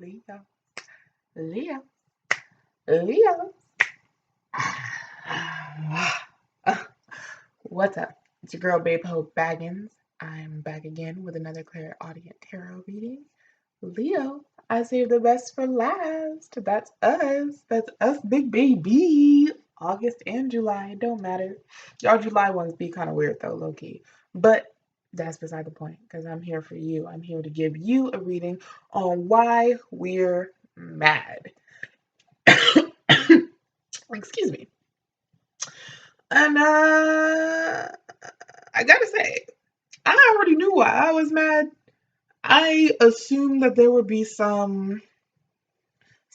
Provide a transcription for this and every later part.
Leo, Leo, Leo. What's up? It's your girl, Babe Hope Baggins. I'm back again with another clairaudient tarot reading. Leo, I saved the best for last. That's us. That's us, big baby. August and July, it don't matter. Y'all July ones be kind of weird though, low key. But that's beside the point because I'm here for you. I'm here to give you a reading on why we're mad. Excuse me. And I gotta say, I already knew why I was mad. I assumed that there would be some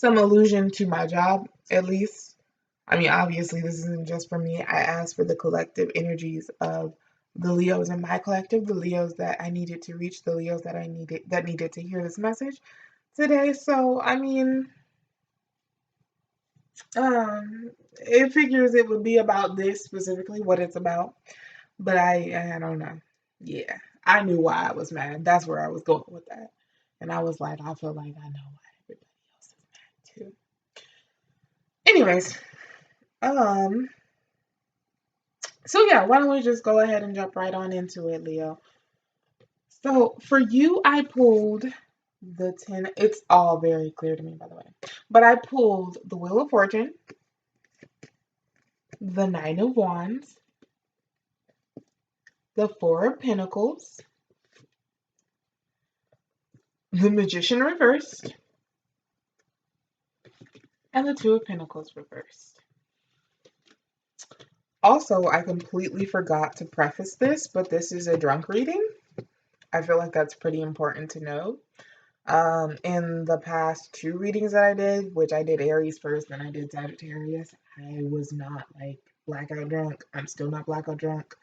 allusion to my job, at least. I mean, obviously, this isn't just for me. I asked for the collective energies of the Leos in my collective, the Leos that I needed to reach, the Leos that needed to hear this message today. So, I mean, it figures it would be about this specifically, what it's about. But I don't know. Yeah, I knew why I was mad. That's where I was going with that. And I was like, I feel like I know why everybody else is mad too. Anyways, um, so yeah, why don't we just go ahead and jump right on into it, Leo? So for you, I pulled the 10. It's all very clear to me, by the way. But I pulled the Wheel of Fortune, the Nine of Wands, the Four of Pentacles, the Magician reversed, and the Two of Pentacles reversed. Also, I completely forgot to preface this, but this is a drunk reading. I feel like that's pretty important to know. In the past two readings that I did, which I did Aries first, then I did Sagittarius, I was not like blackout drunk. I'm still not blackout drunk.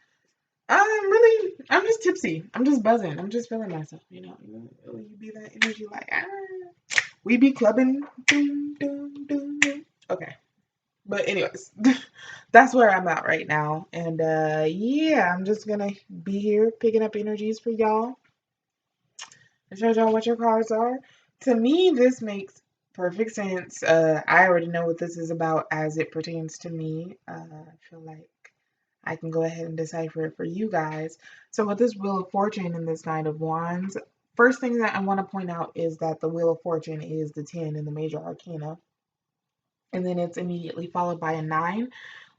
I'm just tipsy. I'm just buzzing. I'm just feeling myself, you know. You be that energy like, we be clubbing. Doom, doom, doom, doom. Okay. But anyways, that's where I'm at right now. And yeah, I'm just gonna be here picking up energies for y'all and show y'all what your cards are. To me, this makes perfect sense. I already know what this is about as it pertains to me. I feel like I can go ahead and decipher it for you guys. So with this Wheel of Fortune and this Knight of Wands, first thing that I want to point out is that the Wheel of Fortune is the 10 in the major arcana, and then it's immediately followed by a 9.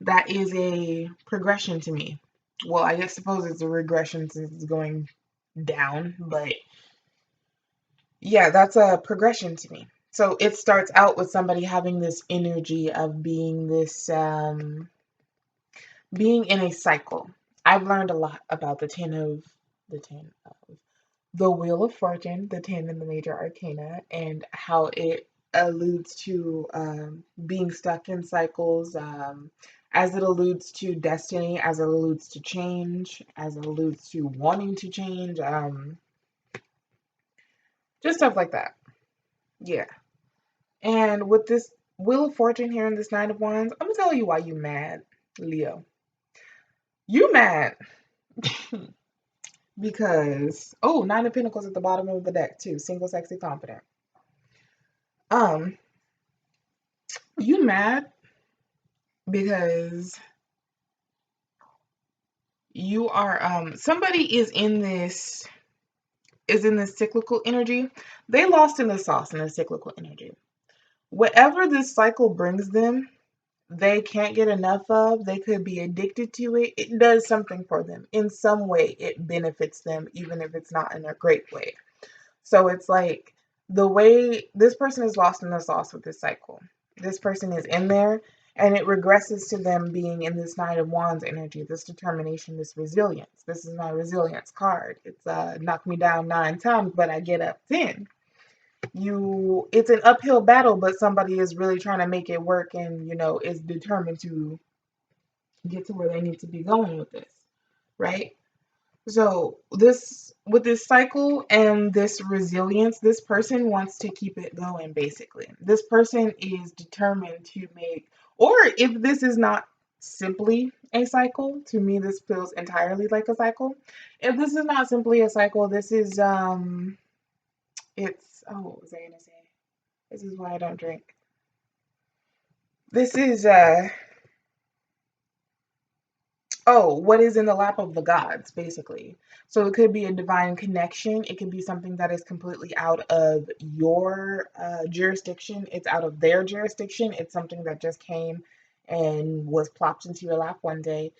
That is a progression to me. Well, I guess suppose it's a regression since it's going down, but yeah, that's a progression to me. So it starts out with somebody having this energy of being in a cycle. I've learned a lot about the 10 of the Wheel of Fortune, the 10 in the major arcana, and how it alludes to being stuck in cycles, as it alludes to destiny, as it alludes to change, as it alludes to wanting to change, just stuff like that. Yeah. And with this Wheel of Fortune here and this Nine of Wands, I'm gonna tell you why you mad, Leo. You mad because Nine of Pentacles at the bottom of the deck too. Single, sexy, confident. Um, you mad because you are somebody is in this cyclical energy. They lost in the sauce in the cyclical energy. Whatever this cycle brings them, they can't get enough of. They could be addicted to it. It does something for them. In some way, it benefits them, even if it's not in a great way. So it's like the way this person is lost in the sauce with this cycle. This person is in there and it regresses to them being in this Knight of Wands energy, this determination, this resilience. This is my resilience card. It's knock me down 9 times, but I get up 10. It's an uphill battle, but somebody is really trying to make it work and is determined to get to where they need to be going with this, right? So this with this cycle and this resilience, this person wants to keep it going basically. This person is determined to make, or if this is not simply a cycle, to me this feels entirely like a cycle. If this is not simply a cycle, this is it's what was I gonna say? This is why I don't drink. This is oh, what is in the lap of the gods, basically. So it could be a divine connection. It could be something that is completely out of your jurisdiction. It's out of their jurisdiction. It's something that just came and was plopped into your lap one day.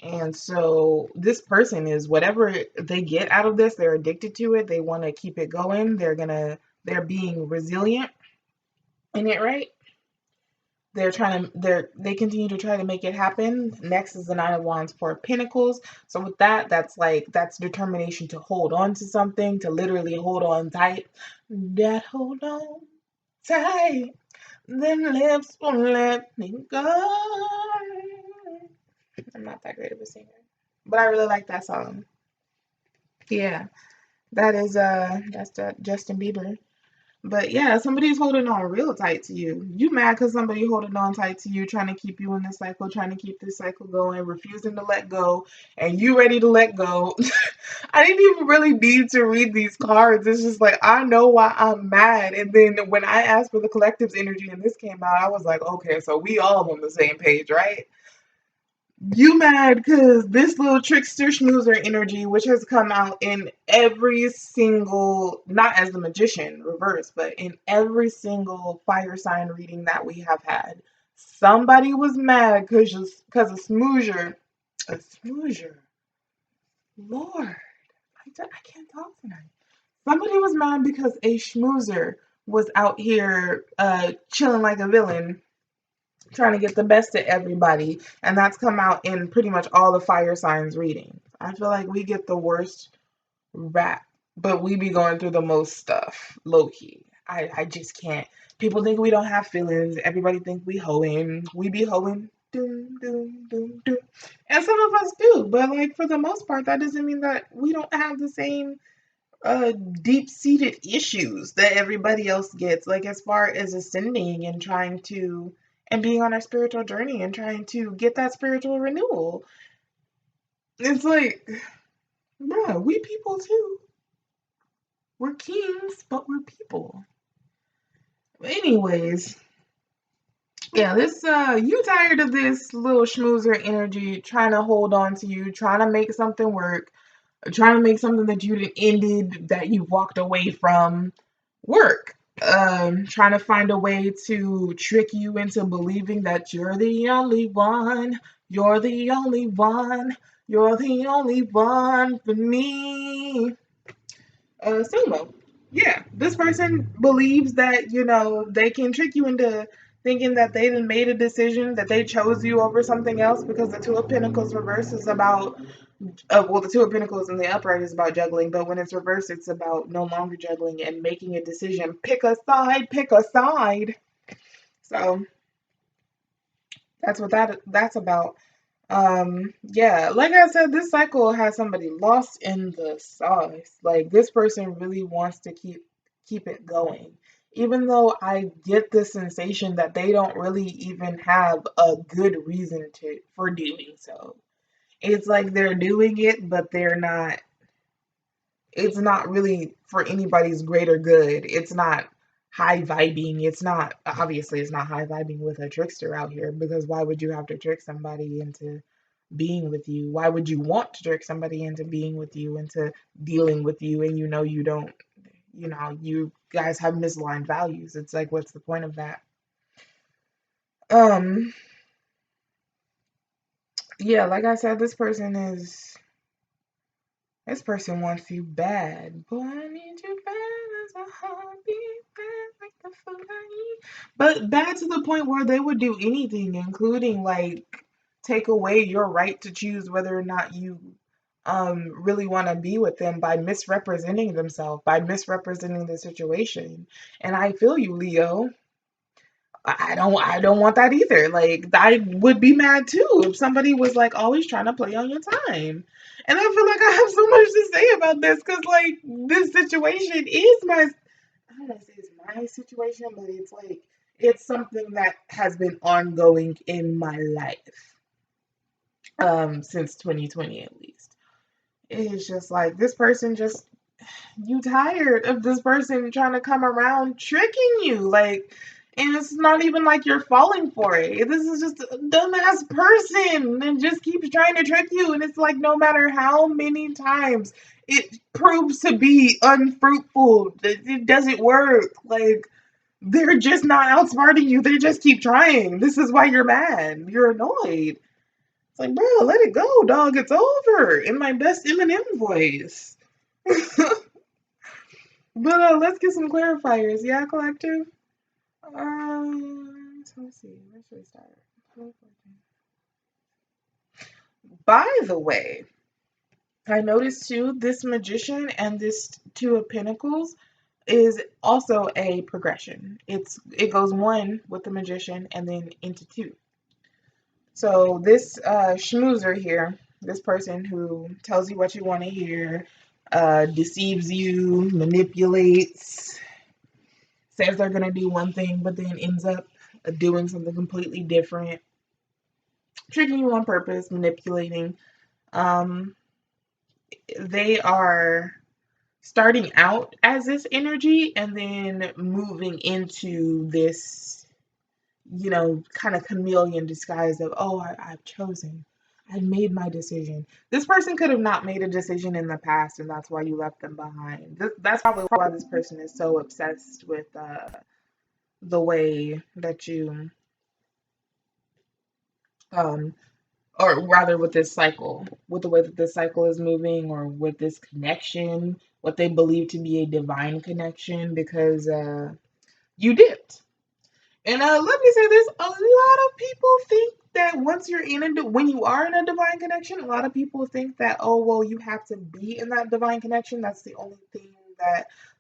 And so this person is whatever they get out of this, they're addicted to it. They want to keep it going. They're being resilient in it, right? They continue to try to make it happen. Next is the Nine of Wands, Four of Pentacles. So with that, that's determination to hold on to something, to literally hold on tight. That hold on tight, them lips won't let me go. I'm not that great of a singer, but I really like that song. Yeah, that's Justin Bieber. But yeah, somebody's holding on real tight to you. You mad because somebody holding on tight to you, trying to keep you in this cycle, trying to keep this cycle going, refusing to let go, and you ready to let go. I didn't even really need to read these cards. It's just like I know why I'm mad. And then when I asked for the collective's energy and this came out, I was like, okay, so we all on the same page, right? You mad because this little trickster schmoozer energy, which has come out in every single, not as the magician reverse, but in every single fire sign reading that we have had. Somebody was mad because a smoozer, Lord, I can't talk tonight. Somebody was mad because a schmoozer was out here chilling like a villain trying to get the best of everybody, and that's come out in pretty much all the fire signs readings. I feel like we get the worst rap, but we be going through the most stuff, low key. I just can't. People think we don't have feelings. Everybody think we hoeing. We be hoeing. Doom, doom, doom, doom. And some of us do, but like for the most part, that doesn't mean that we don't have the same deep-seated issues that everybody else gets, like as far as ascending and trying to and being on our spiritual journey and trying to get that spiritual renewal. It's like, bruh, we people too. We're kings, but we're people. Anyways, yeah, this you tired of this little schmoozer energy trying to hold on to you, trying to make something work, trying to make something that you ended that you walked away from work. Trying to find a way to trick you into believing that you're the only one, you're the only one, you're the only one for me. Sumo. Yeah, this person believes that, they can trick you into thinking that they done made a decision, that they chose you over something else because the Two of Pentacles reverse is about well, the Two of Pentacles in the upright is about juggling, but when it's reversed, it's about no longer juggling and making a decision. Pick a side, pick a side. So that's what that's about. Yeah, like I said, this cycle has somebody lost in the sauce. Like this person really wants to keep it going. Even though I get the sensation that they don't really even have a good reason for doing so. It's like they're doing it, but it's not really for anybody's greater good. It's not high vibing. It's not obviously it's not high vibing with a trickster out here because why would you have to trick somebody into being with you? Why would you want to trick somebody into being with you, into dealing with you, and you don't, you guys have misaligned values? It's like, what's the point of that? Um, yeah, like I said, this person wants you bad. Boy, I need you bad as a heartbeat, bad like the food I eat. But bad to the point where they would do anything, including like take away your right to choose whether or not you really want to be with them by misrepresenting themselves, by misrepresenting the situation. And I feel you, Leo. I don't want that either. Like I would be mad too if somebody was like always trying to play on your time. And I feel like I have so much to say about this because like this situation is I don't want to say it's my situation, but it's like it's something that has been ongoing in my life since 2020 at least. It's just like this person just you tired of this person trying to come around tricking you, like, and it's not even like you're falling for it. This is just a dumbass person and just keeps trying to trick you, and it's like no matter how many times it proves to be unfruitful, it doesn't work. Like, they're just not outsmarting you. They just keep trying. This is why you're mad. You're annoyed. It's like, bro, let it go, dog. It's over. In my best Eminem voice. But let's get some clarifiers. Yeah, collective. So let's see. Where should we start? By the way, I noticed too this magician and this two of pentacles is also a progression. It goes one with the magician and then into two. So this schmoozer here, this person who tells you what you want to hear, deceives you, manipulates, says they're gonna do one thing, but then ends up doing something completely different, tricking you on purpose, manipulating. Um, they are starting out as this energy and then moving into this, kind of chameleon disguise of, oh, I've chosen. I made my decision. This person could have not made a decision in the past, and that's why you left them behind. That's probably why this person is so obsessed with the way that you, um, or rather with this cycle, with the way that this cycle is moving, or with this connection, what they believe to be a divine connection, because you dipped. And let me say this: a lot of people think that once you're when you are in a divine connection, a lot of people think that, oh well, you have to be in that divine connection. That's the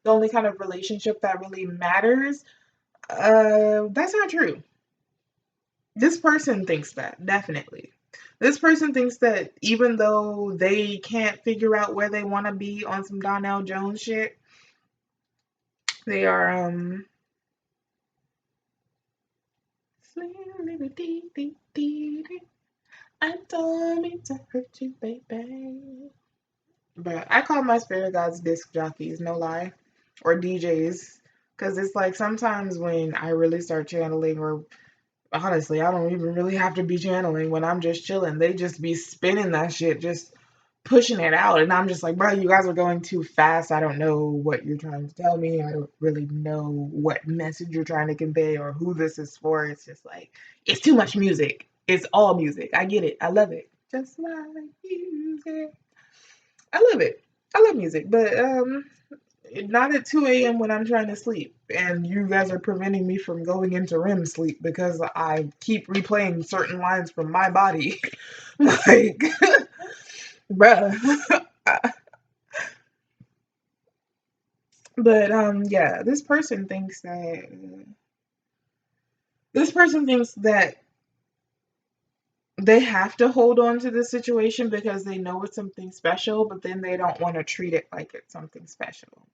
only kind of relationship that really matters. That's not true. This person thinks that, definitely. This person thinks that even though they can't figure out where they want to be on some Donnell Jones shit, they are I don't mean to hurt you, baby. But I call my spirit guides disc jockeys, no lie, or DJs, because it's like sometimes when I really start channeling, or honestly, I don't even really have to be channeling when I'm just chilling. They just be spinning that shit, just pushing it out. And I'm just like, bro, you guys are going too fast. I don't know what you're trying to tell me. I don't really know what message you're trying to convey or who this is for. It's just like, it's too much music. It's all music. I get it. I love it. Just like music. I love it. I love music. But not at 2 a.m. when I'm trying to sleep. And you guys are preventing me from going into REM sleep because I keep replaying certain lines from my body. Like, bruh. But yeah, this person thinks that they have to hold on to the situation because they know it's something special, but then they don't want to treat it like it's something special.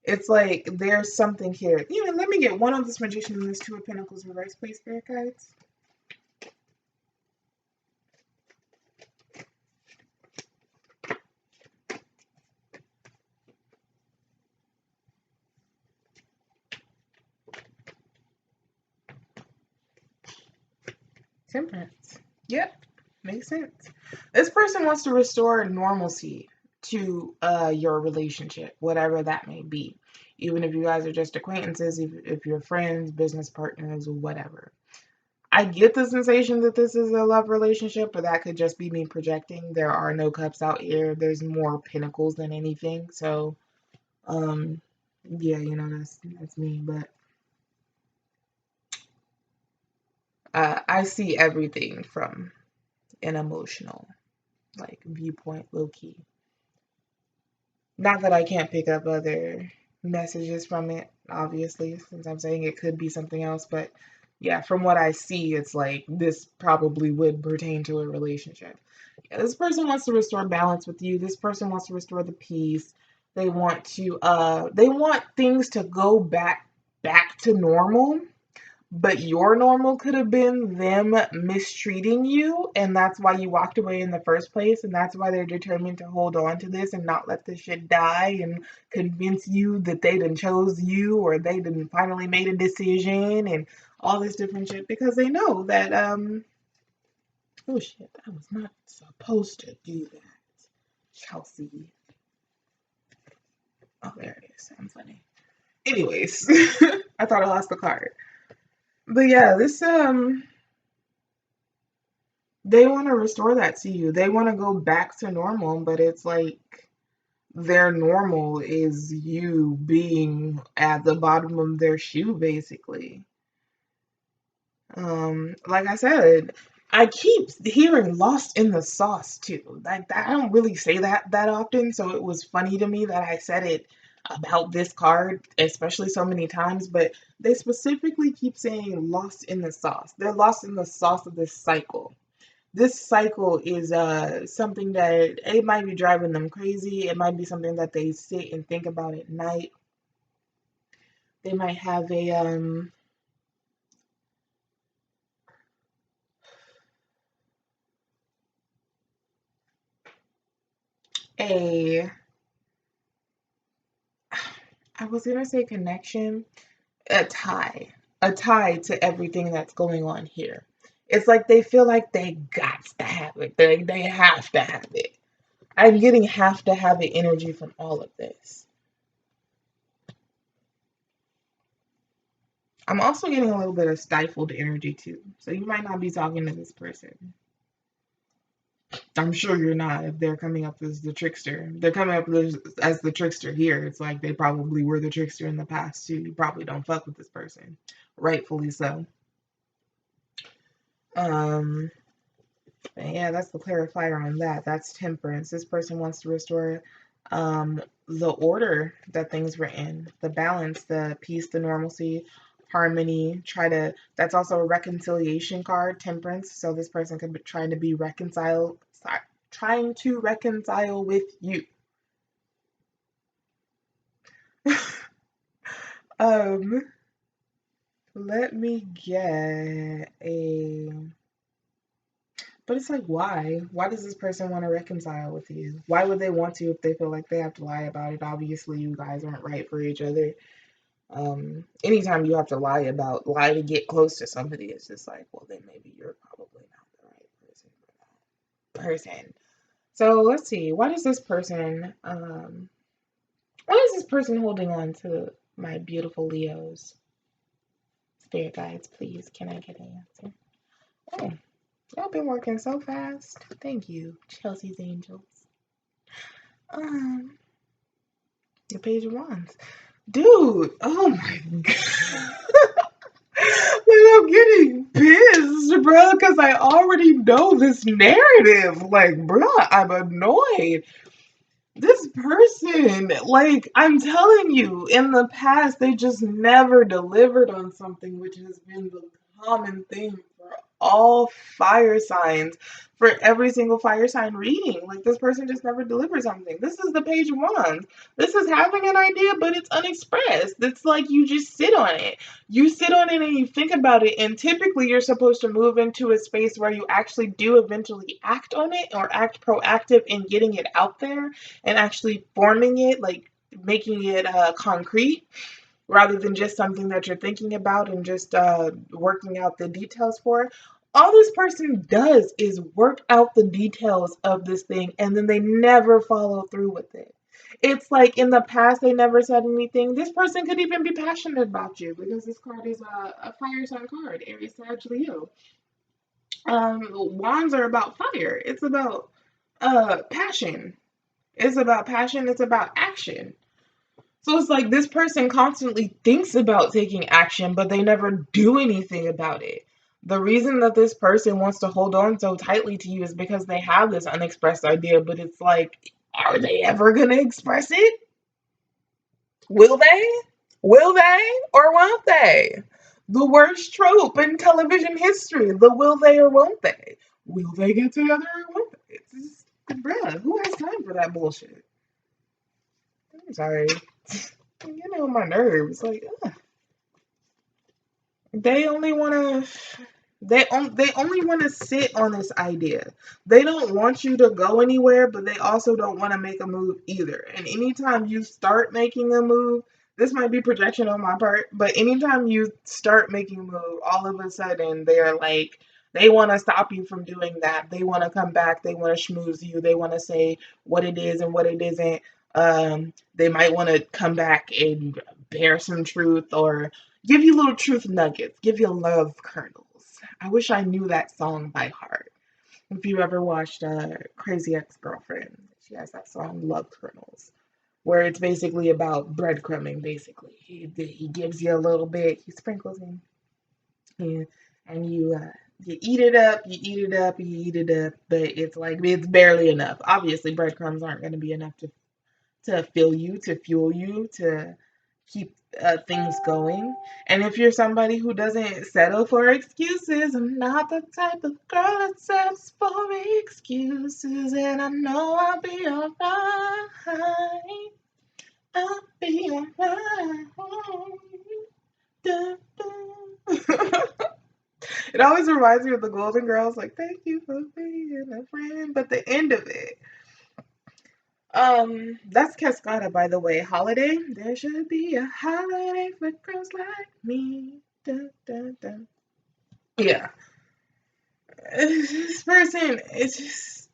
It's like there's something here. Let me get one of this magician and this two of pentacles reverse, please, spirit guides. Temperance. Yep, makes sense. This person wants to restore normalcy to your relationship, whatever that may be. Even if you guys are just acquaintances, if you're friends, business partners, whatever. I get the sensation that this is a love relationship, but that could just be me projecting. There are no cups out here. There's more pentacles than anything. So, yeah, that's me. But I see everything from an emotional viewpoint, low key. Not that I can't pick up other messages from it, obviously, since I'm saying it could be something else, but yeah, from what I see, it's like this probably would pertain to a relationship. Yeah, this person wants to restore balance with you. This person wants to restore the peace. They want things to go back to normal, but your normal could have been them mistreating you, and that's why you walked away in the first place, and that's why they're determined to hold on to this and not let this shit die and convince you that they done chose you or they done finally made a decision and all this different shit because they know that oh shit, I was not supposed to do that. Chelsea. Oh, there it is. I'm funny. Anyways, I thought I lost the card. But yeah, this they want to restore that to you. They want to go back to normal, but it's like their normal is you being at the bottom of their shoe, basically. Like I said, I keep hearing "lost in the sauce" too. Like that, I don't really say that often, so it was funny to me that I said it about this card, especially so many times. But they specifically keep saying "lost in the sauce." They're lost in the sauce of this cycle. This cycle is something that it might be driving them crazy. It might be something that they sit and think about at night. They might have a I was gonna say connection, a tie, a tie to everything that's going on here. It's like they feel like they got to have it. They have to have it. I'm getting have to have it energy from all of this. I'm also getting a little bit of stifled energy too. So you might not be talking to this person. I'm sure you're not if they're coming up as the trickster. They're coming up as the trickster here. It's like they probably were the trickster in the past too. You probably don't fuck with this person. Rightfully so. Um, yeah, that's the clarifier on that. That's temperance. This person wants to restore the order that things were in, the balance, the peace, the normalcy, harmony. That's also a reconciliation card, temperance. So this person could be trying to be trying to reconcile with you. um, Let me get a But it's like, why? Why does this person want to reconcile with you? Why would they want to if they feel like they have to lie about it? Obviously, you guys aren't right for each other. Anytime you have to lie to get close to somebody, it's just like, well, then maybe you're probably not the right person for that person. So let's see. Why is this person holding on to my beautiful Leos? Spirit guides, please. Can I get an answer? Oh, y'all been working so fast. Thank you, Chelsea's Angels. Um, the Page of Wands. Dude, oh my god. Like, I'm getting pissed, bro, because I already know this narrative. Like, bro, I'm annoyed. This person, like, I'm telling you, in the past, they just never delivered on something, which has been the common thing for all fire signs, for every single fire sign reading. Like, this person just never delivered something. This is the Page of Wands. This is having an idea, but it's unexpressed. It's like you just sit on it. You sit on it and you think about it, and typically you're supposed to move into a space where you actually do eventually act on it or act proactive in getting it out there and actually forming it, like making it concrete rather than just something that you're thinking about and just working out the details for. All this person does is work out the details of this thing and then they never follow through with it. It's like in the past they never said anything. This person could even be passionate about you because this card is a fire sign card, Aries, Sag, Leo. Wands are about fire. It's about passion. It's about passion, it's about action. So it's like this person constantly thinks about taking action, but they never do anything about it. The reason that this person wants to hold on so tightly to you is because they have this unexpressed idea, but it's like, are they ever going to express it? Will they? Will they or won't they? The worst trope in television history, the will they or won't they? Will they get together or won't they? It's just, bruh, who has time for that bullshit? I'm sorry. You know, my nerves. Like, ugh. They only want to they only want to sit on this idea. They don't want you to go anywhere, but they also don't want to make a move either. And anytime you start making a move, this might be projection on my part, but anytime you start making a move, all of a sudden they're like they want to stop you from doing that. They want to come back. They want to schmooze you. They want to say what it is and what it isn't. They might want to come back and bear some truth or give you little truth nuggets, give you love kernels. I wish I knew that song by heart. If you ever watched Crazy Ex-Girlfriend, she has that song Love Kernels, where it's basically about breadcrumbing, basically. He gives you a little bit, he sprinkles in, and you eat it up, you eat it up, you eat it up, but it's like, it's barely enough. Obviously, breadcrumbs aren't going to be enough to fill you, to fuel you, to keep things going. And if you're somebody who doesn't settle for excuses, I'm not the type of girl that settles for excuses. And I know I'll be alright. I'll be alright. Da, da. It always reminds me of the Golden Girls, like, thank you for being a friend. But the end of it, that's Cascada, by the way. Holiday. There should be a holiday for girls like me. Dun, dun, dun. Yeah. This person, it's just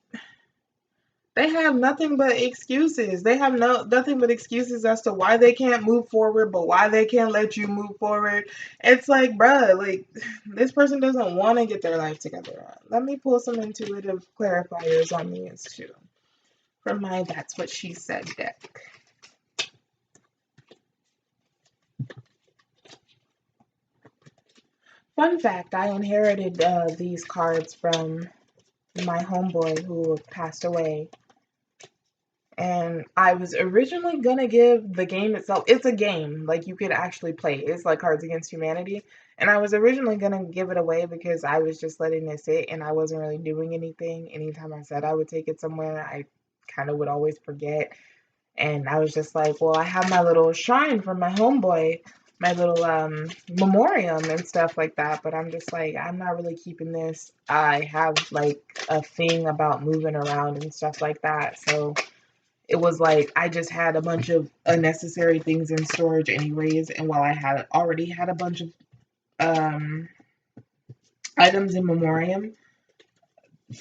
they have nothing but excuses. They have nothing but excuses as to why they can't move forward, but why they can't let you move forward. It's like, bruh, like this person doesn't want to get their life together. Let me pull some intuitive clarifiers on these too from my That's What She Said deck. Fun fact, I inherited these cards from my homeboy who passed away. And I was originally gonna give the game itself, it's a game, like you could actually play. It's like Cards Against Humanity. And I was originally gonna give it away because I was just letting it sit and I wasn't really doing anything. Anytime I said I would take it somewhere, I kind of would always forget. And I was just like, well, I have my little shrine from my homeboy, my little memoriam and stuff like that. But I'm just like, I'm not really keeping this. I have like a thing about moving around and stuff like that. So it was like I just had a bunch of unnecessary things in storage anyways. And while I had already had a bunch of um items in memoriam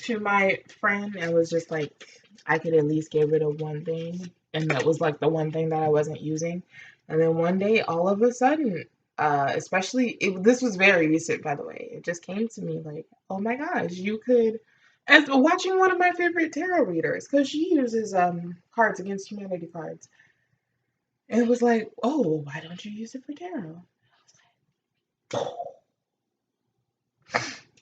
to my friend, it was just like I could at least get rid of one thing, and that was like the one thing that I wasn't using. And then one day, all of a sudden, this was very recent, by the way. It just came to me like, oh my gosh, you could. As watching one of my favorite tarot readers, because she uses Cards Against Humanity cards, and it was like, oh, why don't you use it for tarot?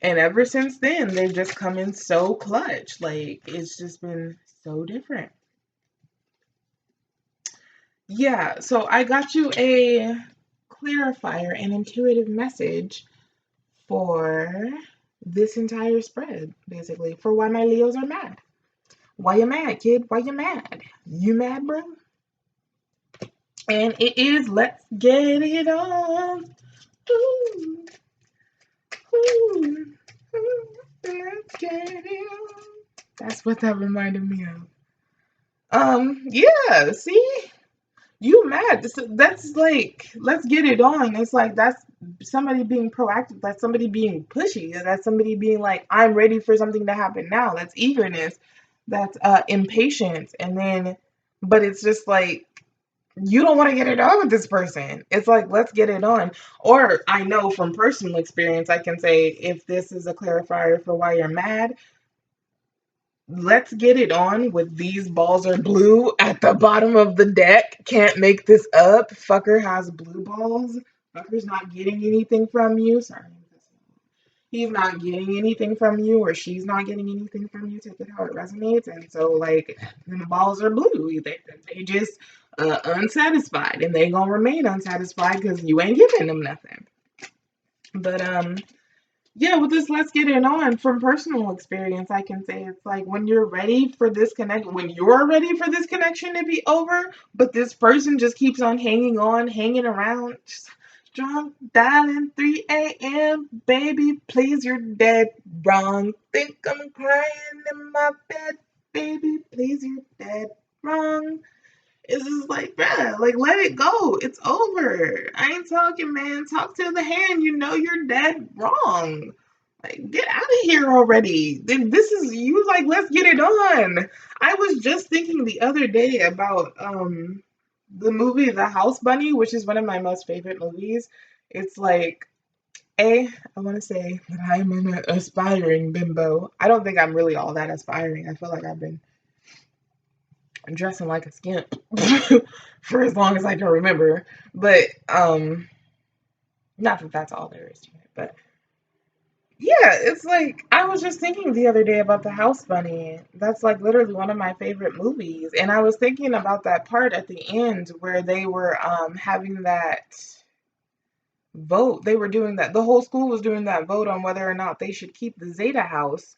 And ever since then, they've just come in so clutch. Like, it's just been so different. Yeah, so I got you a clarifier and intuitive message for this entire spread, basically, for why my Leos are mad. Why you mad, kid? Why you mad? You mad, bro? And it is Let's Get It On. Ooh, ooh, ooh, let's get it on. That's what that reminded me of. Yeah, see? You mad. That's like, let's get it on. It's like that's somebody being proactive. That's somebody being pushy. That's somebody being like, I'm ready for something to happen now. That's eagerness. That's impatience. And then, but it's just like, you don't want to get it on with this person. It's like, let's get it on. Or I know from personal experience, I can say if this is a clarifier for why you're mad, let's get it on with these balls are blue at the bottom of the deck. Can't make this up. Fucker has blue balls. Fucker's not getting anything from you. Sorry. He's not getting anything from you, or she's not getting anything from you. Take it how it resonates. And so, like, the balls are blue. They just unsatisfied, and they gonna remain unsatisfied because you ain't giving them nothing. But yeah, with this Let's Get It On, from personal experience, I can say it's like when you're ready for this connection, when you're ready for this connection to be over, but this person just keeps on hanging around, drunk, dialing 3 a.m. Baby, please, you're dead wrong. Think I'm crying in my bed. Baby, please, you're dead wrong. It's just like, bruh, like, let it go. It's over. I ain't talking, man. Talk to the hand. You know you're dead wrong. Like, get out of here already. This is you, like, let's get it on. I was just thinking the other day about the movie The House Bunny, which is one of my most favorite movies. It's like, I want to say that I'm an aspiring bimbo. I don't think I'm really all that aspiring. I feel like I've been dressing like a skimp for as long as I can remember. But not that that's all there is to it. But yeah, it's like I was just thinking the other day about the House Bunny. That's like literally one of my favorite movies, and I was thinking about that part at the end where they were having that vote. They were doing that. The whole school was doing that vote on whether or not they should keep the Zeta House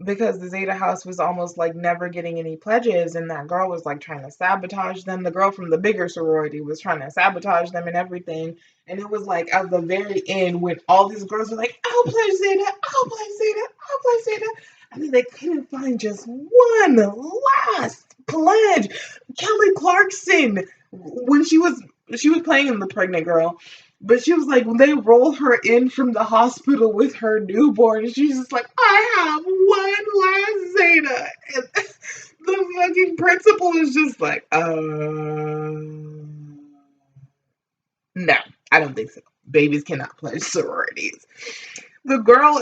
because the Zeta House was almost like never getting any pledges, and that girl was like trying to sabotage them. The girl from the bigger sorority was trying to sabotage them and everything. And it was like at the very end when all these girls were like, I'll pledge Zeta, I'll pledge Zeta, I'll pledge Zeta. And then they couldn't find just one last pledge. Kelly Clarkson, when she was playing in The Pregnant Girl, but she was like, when they roll her in from the hospital with her newborn, she's just like, I have one last Zeta. And the fucking principal is just like, no, I don't think so. Babies cannot pledge sororities. The girl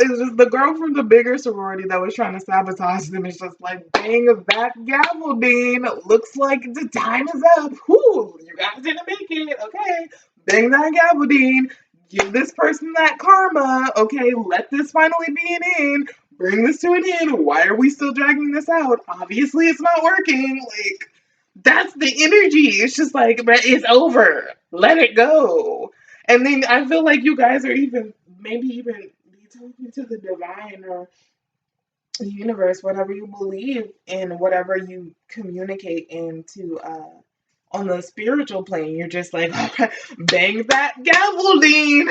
from the bigger sorority that was trying to sabotage them is just like, bang that gavel, Dean. Looks like the time is up. Whoo, you guys didn't make it. Okay. Bang that gavel, Dean. Give this person that karma. Okay, let this finally be an end. Bring this to an end. Why are we still dragging this out? Obviously, it's not working. Like, that's the energy. It's just like, it's over. Let it go. And then I feel like you guys are even maybe even be talking to the divine or the universe, whatever you believe in, whatever you communicate into on the spiritual plane. You're just like, bang that gavel, Dean.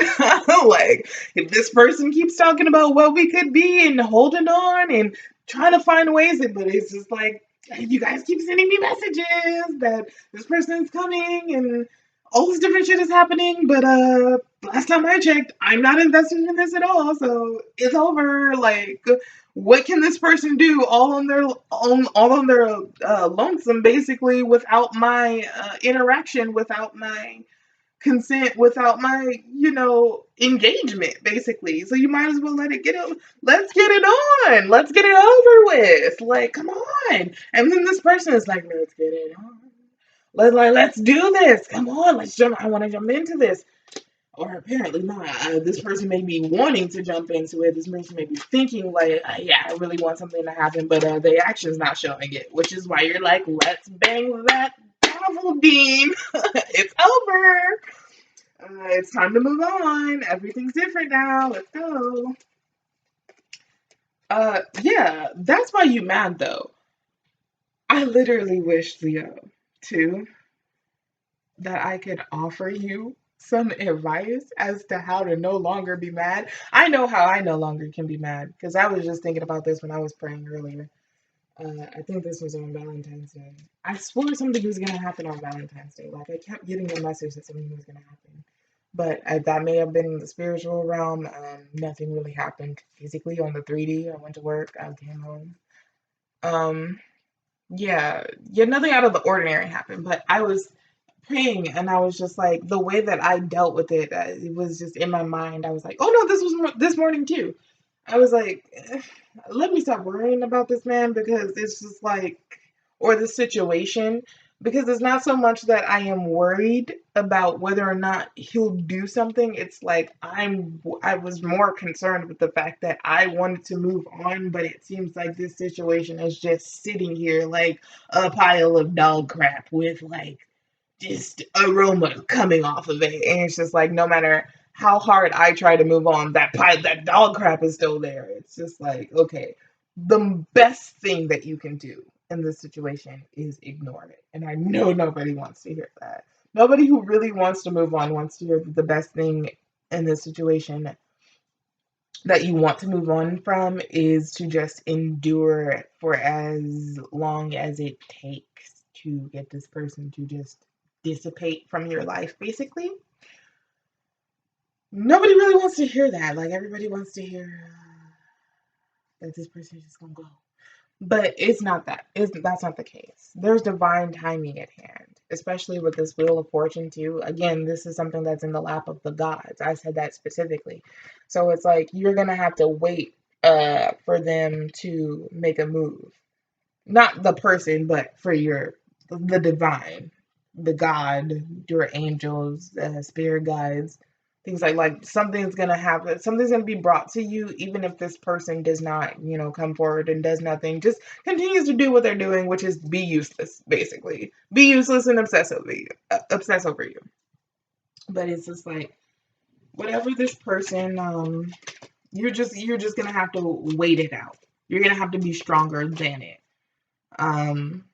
Like, if this person keeps talking about what we could be and holding on and trying to find ways, but it's just like, you guys keep sending me messages that this person's coming and all this different shit is happening, but last time I checked, I'm not invested in this at all, so it's over. Like, what can this person do all on their lonesome, basically, without my interaction, without my consent, without my engagement, basically. So you might as well let it get over. Let's get it on. Let's get it over with. Like, come on. And then this person is like, let's get it on. Let's do this. Come on, let's jump. I want to jump into this. Or apparently not. This person may be wanting to jump into it. This person may be thinking like, yeah, I really want something to happen, but the action's not showing it. Which is why you're like, let's bang that gavel, Dean. It's over. It's time to move on. Everything's different now. Let's go. Yeah, that's why you mad though. I literally wish, Leo, too, that I could offer you some advice as to how to no longer be mad. I know how I no longer can be mad because I was just thinking about this when I was praying earlier. I think this was on Valentine's Day. I swore something was gonna happen on Valentine's Day. Like I kept getting a message that something was gonna happen, but that may have been in the spiritual realm. Nothing really happened physically on the 3D. I went to work. I came home. Um, yeah, nothing out of the ordinary happened. But I was praying and I was just like, the way that I dealt with it, it was just in my mind. I was like, oh no, this was this morning too. I was like, let me stop worrying about this man because it's just like, or the situation, because it's not so much that I am worried about whether or not he'll do something. It's like I was more concerned with the fact that I wanted to move on, but it seems like this situation is just sitting here like a pile of dog crap with like just aroma coming off of it. And it's just like no matter how hard I try to move on, that dog crap is still there. It's just like, okay, the best thing that you can do in this situation is ignore it. And I know nobody wants to hear that. Nobody who really wants to move on wants to hear that the best thing in this situation that you want to move on from is to just endure for as long as it takes to get this person to just dissipate from your life, basically. Nobody really wants to hear that. Like, everybody wants to hear that this person is just gonna go. But it's not that. That's not the case. There's divine timing at hand, especially with this Wheel of Fortune too. Again, this is something that's in the lap of the gods. I said that specifically. So it's like you're gonna have to wait for them to make a move. Not the person, but for the divine, the God, your angels, spirit guides, things like something's gonna happen. Something's gonna be brought to you, even if this person does not, come forward and does nothing. Just continues to do what they're doing, which is be useless, basically. Be useless and obsess over you. But it's just like whatever this person, you're just gonna have to wait it out. You're gonna have to be stronger than it. Um,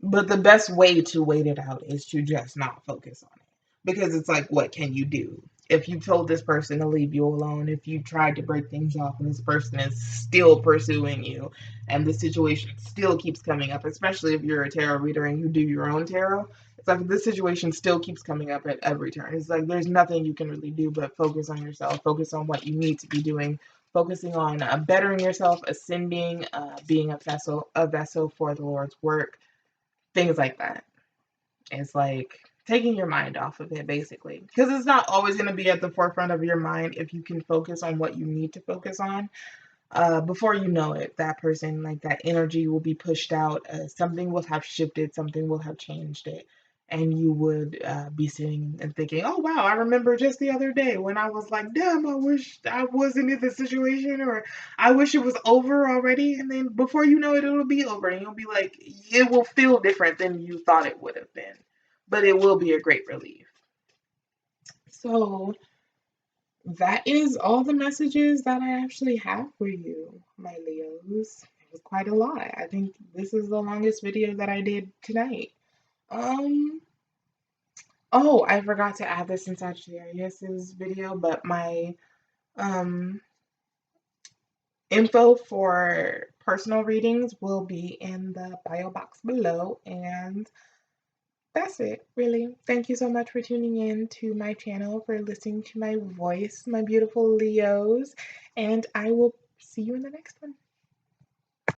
But the best way to wait it out is to just not focus on it. Because it's like, what can you do? If you told this person to leave you alone, if you tried to break things off and this person is still pursuing you and the situation still keeps coming up, especially if you're a tarot reader and you do your own tarot, it's like this situation still keeps coming up at every turn. It's like there's nothing you can really do but focus on yourself, focus on what you need to be doing, focusing on bettering yourself, ascending, being a vessel for the Lord's work, things like that. It's like taking your mind off of it, basically, because it's not always going to be at the forefront of your mind. If you can focus on what you need to focus on, before you know it, that person, like that energy will be pushed out. Something will have shifted, something will have changed it. And you would be sitting and thinking, oh, wow, I remember just the other day when I was like, damn, I wish I wasn't in this situation, or I wish it was over already. And then before you know it, it'll be over. And you'll be like, it will feel different than you thought it would have been. But it will be a great relief. So, that is all the messages that I actually have for you, my Leos. It was quite a lot. I think this is the longest video that I did tonight. Um, oh, I forgot to add this in Sagittarius's video, but my um info for personal readings will be in the bio box below, and that's it, really. Thank you so much for tuning in to my channel, for listening to my voice, my beautiful Leos, and I will see you in the next one.